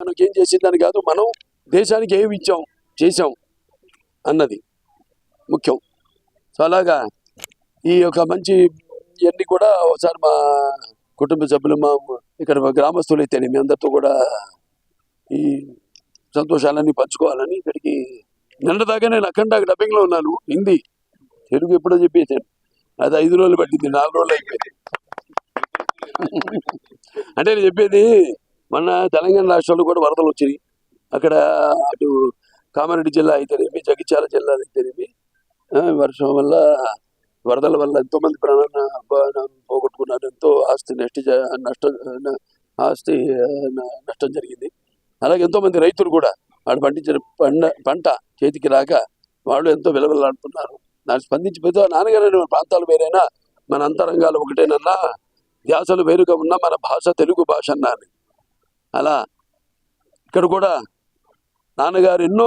మనకి ఏం చేసిందని కాదు, మనం దేశానికి ఏమి ఇచ్చాం చేసాం అన్నది ముఖ్యం. సో అలాగా ఈ యొక్క మంచి ఇవన్నీ కూడా ఒకసారి మా కుటుంబ సభ్యులు, మా ఇక్కడ గ్రామస్తులు అయితే మీ అందరితో కూడా ఈ సంతోషాలన్నీ పంచుకోవాలని ఇక్కడికి నిన్నదాకా నేను అఖండ డబ్బింగ్లో ఉన్నాను. హిందీ తెలుగు ఎప్పుడో చెప్పేసాను. అది 5 రోజులు పట్టింది, 4 రోజులు అయిపోయింది. అంటే నేను చెప్పేది మొన్న తెలంగాణ రాష్ట్రంలో కూడా వరదలు వచ్చినాయి. అక్కడ అటు కామారెడ్డి జిల్లా అయితేనేమి, జగిత్యాల జిల్లా అయితేనేమి వర్షం వల్ల వరదల వల్ల ఎంతోమంది ప్రాణాలను పోగొట్టుకున్నారు. ఎంతో ఆస్తి నష్టం జరిగింది. అలాగే ఎంతోమంది రైతులు కూడా వాడు పండించిన పంట చేతికి రాక వాళ్ళు ఎంతో విలువలాడుతున్నారు. దాన్ని స్పందించిపోతే నాన్నగారు ప్రాంతాలు వేరైనా మన అంతరంగాలు ఒకటేనన్నా, ధ్యాసలు వేరుగా ఉన్నా మన భాష తెలుగు భాష అన్నాను. అలా ఇక్కడ కూడా నాన్నగారు ఎన్నో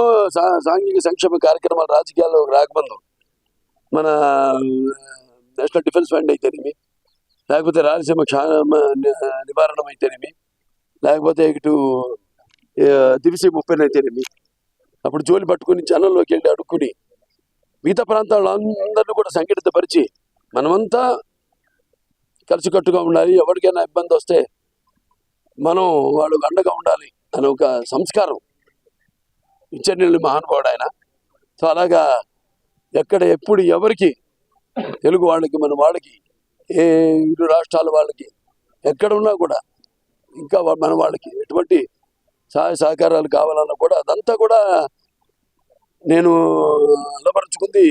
సాంఘిక సంక్షేమ కార్యక్రమాలు రాజకీయాల్లో రాకముందు మన నేషనల్ డిఫెన్స్ ఫండ్ అయితేనేమి, లేకపోతే రాయలసీమ నివారణం అయితేనేమి, లేకపోతే ఇటు దివిసి 30 అయితేనేమి, అప్పుడు జోలి పట్టుకుని జనంలోకి వెళ్ళి అడుక్కుని మిగతా ప్రాంతాల్లో అందరినీ కూడా సంఘటితపరిచి మనమంతా కలిసికట్టుగా ఉండాలి, ఎవరికైనా ఇబ్బంది వస్తే మనం వాళ్ళు అండగా ఉండాలి అనే ఒక సంస్కారం ఇచ్చే మహానుభావుడు ఆయన. సో అలాగా ఎక్కడ ఎప్పుడు ఎవరికి తెలుగు వాళ్ళకి మన వాళ్ళకి ఏ 2 రాష్ట్రాల వాళ్ళకి ఎక్కడ ఉన్నా కూడా ఇంకా మన వాళ్ళకి ఎటువంటి సహాయ సహకారాలు కావాలన్నా కూడా అదంతా కూడా నేను అలవరుచుకుంది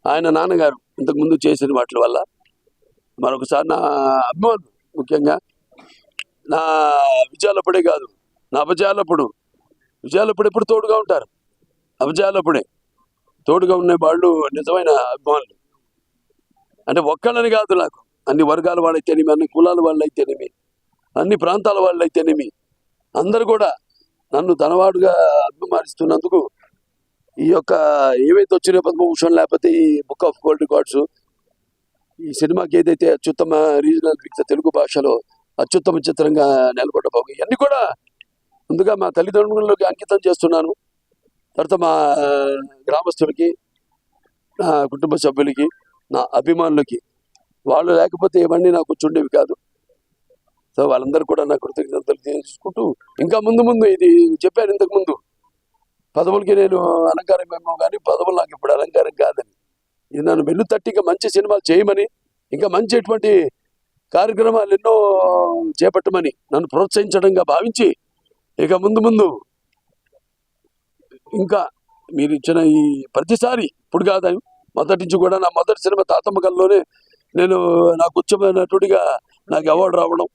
ఆయన నాన్నగారు ఇంతకుముందు చేసిన వాటి వల్ల. మరొకసారి నా అభిమానులు, ముఖ్యంగా నా విజయాలప్పుడే కాదు, నా అపజయాలప్పుడు, విజయాలప్పుడు ఎప్పుడు తోడుగా ఉంటారు, అపజయాలప్పుడే తోడుగా ఉన్న వాళ్ళు నిజమైన అభిమానులు. అంటే ఒక్కళ్ళని కాదు, నాకు అన్ని వర్గాల వాళ్ళైతేనేమి, అన్ని కులాల వాళ్ళు అయితేనేమి, అన్ని ప్రాంతాల వాళ్ళు అయితేనేమి, అందరు కూడా నన్ను తనవాడుగా అభిమానిస్తున్నందుకు ఈ యొక్క ఏవైతే వచ్చినాయో పద్మభూషణ్, లేకపోతే ఈ బుక్ ఆఫ్ వరల్డ్ రికార్డ్స్, ఈ సినిమాకి ఏదైతే అత్యుత్తమ రీజనల్ పిక్చర్ తెలుగు భాషలో అత్యుత్తమ చిత్రంగా నెలకొట్టబోగు, ఇవన్నీ కూడా ముందుగా మా తల్లిదండ్రులకి అంకితం చేస్తున్నాను. తర్వాత మా గ్రామస్తులకి, నా కుటుంబ సభ్యులకి, నా అభిమానులకి. వాళ్ళు లేకపోతే ఇవన్నీ నాకు కూర్చుండేవి కాదు. సో వాళ్ళందరూ కూడా నా కృతజ్ఞతలు తెలుసుకుంటూ ఇంకా ముందు ఇది చెప్పాను ఇంతకుముందు, పదవులకి నేను అలంకారం ఏమో కానీ పదవులు నాకు ఇప్పుడు అలంకారం కాదని, ఇది నన్ను వెన్ను తట్టిగా మంచి సినిమాలు చేయమని, ఇంకా మంచి ఎటువంటి కార్యక్రమాలు ఎన్నో చేపట్టమని నన్ను ప్రోత్సహించడంగా భావించి, ఇక ముందు ఇంకా మీరు ఇచ్చిన ఈ ప్రతిసారి ఇప్పుడు కాదని మొదటి నుంచి కూడా, నా మొదటి సినిమా తాతమ్మ కల్లోనే నేను నాకు ఉచ్చమైన నటుడిగా నాకు అవార్డు రావడం.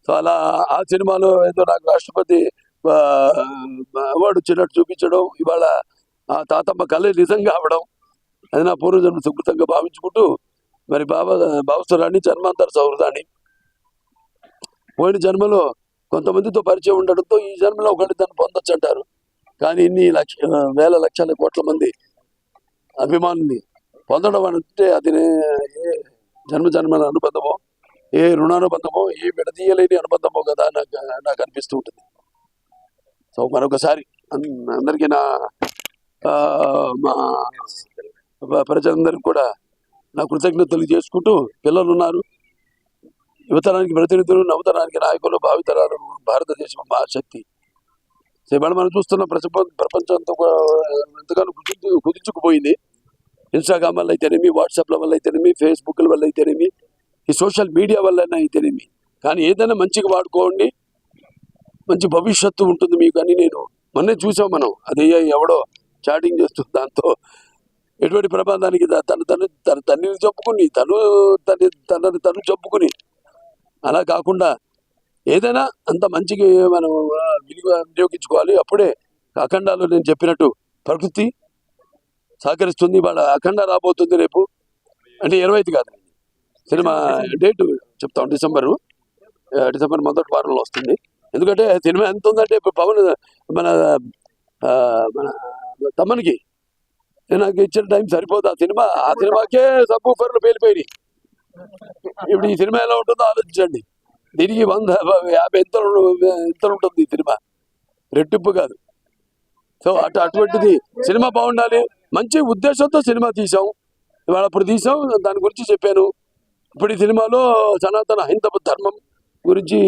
సో అలా ఆ సినిమాలో ఏదో నాకు రాష్ట్రపతి అవార్డు వచ్చినట్టు చూపించడం, ఇవాళ ఆ తాతమ్మ కళ నిజంగా అవడం, అది నా పూర్వజన్మ సుకృతంగా భావించుకుంటూ, మరి భావస్తురాన్ని జన్మాంతర సౌహృదాన్ని, పోయిన జన్మలో కొంతమందితో పరిచయం ఉండడంతో ఈ జన్మలో ఒకటి దాన్ని పొందొచ్చు అంటారు. కానీ ఇన్ని వేల లక్షల కోట్ల మంది అభిమానుల్ని పొందడం అంటే అది ఏ జన్మల అనుబంధమో, ఏ రుణానుబంధమో, ఏ విడదీయలేని అనుబంధమో కదా నాకు అనిపిస్తూ ఉంటుంది. సో మరొకసారి అందరికీ మా ప్రజలందరికీ కూడా నా కృతజ్ఞతలు చేసుకుంటూ, పిల్లలు ఉన్నారు, యువతరానికి ప్రతినిధులు, నవతరానికి నాయకులు, భావితరాలు భారతదేశం మహాశక్తి. ఇవాళ మనం చూస్తున్న ప్రపంచంతో ఎంతగానో కుదించుకుపోయింది. ఇన్స్టాగ్రామ్ వల్ల అయితేనేమి, వాట్సాప్ల వల్ల అయితేనేమి, ఫేస్బుక్ల వల్ల అయితేనేమి, ఈ సోషల్ మీడియా వల్ల అయితేనేమి. కానీ ఏదైనా మంచిగా వాడుకోండి, మంచి భవిష్యత్తు ఉంటుంది మీకు అని నేను మొన్నే చూసాం. మనం అది ఎవడో చాటింగ్ చేస్తూ దాంతో ఎటువంటి ప్రమాదానికి తన తల్లిని చెప్పుకుని తనని చెప్పుకుని, అలా కాకుండా ఏదైనా అంత మంచిగా మనం వినియోగించుకోవాలి. అప్పుడే అఖండాలో నేను చెప్పినట్టు ప్రకృతి సహకరిస్తుంది. వాళ్ళ అఖండ రాబోతుంది రేపు, అంటే 25 కాదు, సినిమా డేటు చెప్తాం, డిసెంబర్ మొదటి వారంలో వస్తుంది. ఎందుకంటే సినిమా ఎంత ఉందంటే పవన్ మన తమ్మనికి నాకు ఇచ్చిన టైం సరిపోదు. ఆ సినిమాకే సబ్బూఫర్లు పేలిపోయినాయి. ఇప్పుడు ఈ సినిమా ఎలా ఉంటుందో ఆలోచించండి. దీనికి 150 ఎంతలు ఉంటుంది ఈ సినిమా, రెట్టింపు కాదు. సో అటువంటిది సినిమా బాగుండాలి, మంచి ఉద్దేశంతో సినిమా తీసాం. ఇవాళ అప్పుడు తీసాం, దాని గురించి చెప్పాను. ఇప్పుడు ఈ సినిమాలో సనాతన హైందవ ధర్మం గురించి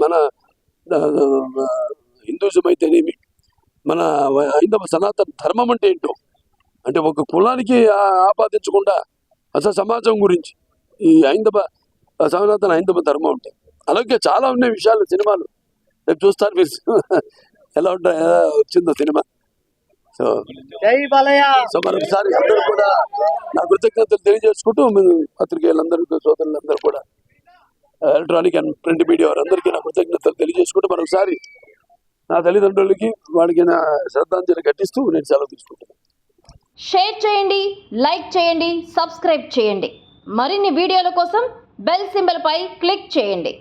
మన హిందూజం అయితేనేమి, మన హైందవ సనాతన ధర్మం అంటే ఏంటో, అంటే ఒక కులానికి ఆపాదించకుండా అసలు సమాజం గురించి ఈ సనాతన హైందవ ధర్మం ఉంటాయి. అలాగే చాలా ఉన్నాయి విషయాలు సినిమాలు, రేపు చూస్తారు మీరు ఎలా వచ్చిందో సినిమా. సో మరొకసారి అందరూ కూడా నా కృతజ్ఞతలు తెలియజేసుకుంటూ, పత్రికేయులందరికీ, సోదరులందరూ కూడా, ఎలక్ట్రానిక్ అండ్ ప్రింట్ మీడియా వారందరికీ నా కృతజ్ఞతలు తెలియజేసుకుంటూ, మరొకసారి నా తల్లిదండ్రులకి వాళ్ళకి నా శ్రద్ధాంజలి ఘటిస్తూ నేను సెలవు తీసుకుంటున్నాను. షేర్ చేయండి, లైక్ చేయండి, సబ్స్క్రైబ్ చేయండి. మరిన్ని వీడియోల కోసం బెల్ సింబల్ పై క్లిక్ చేయండి.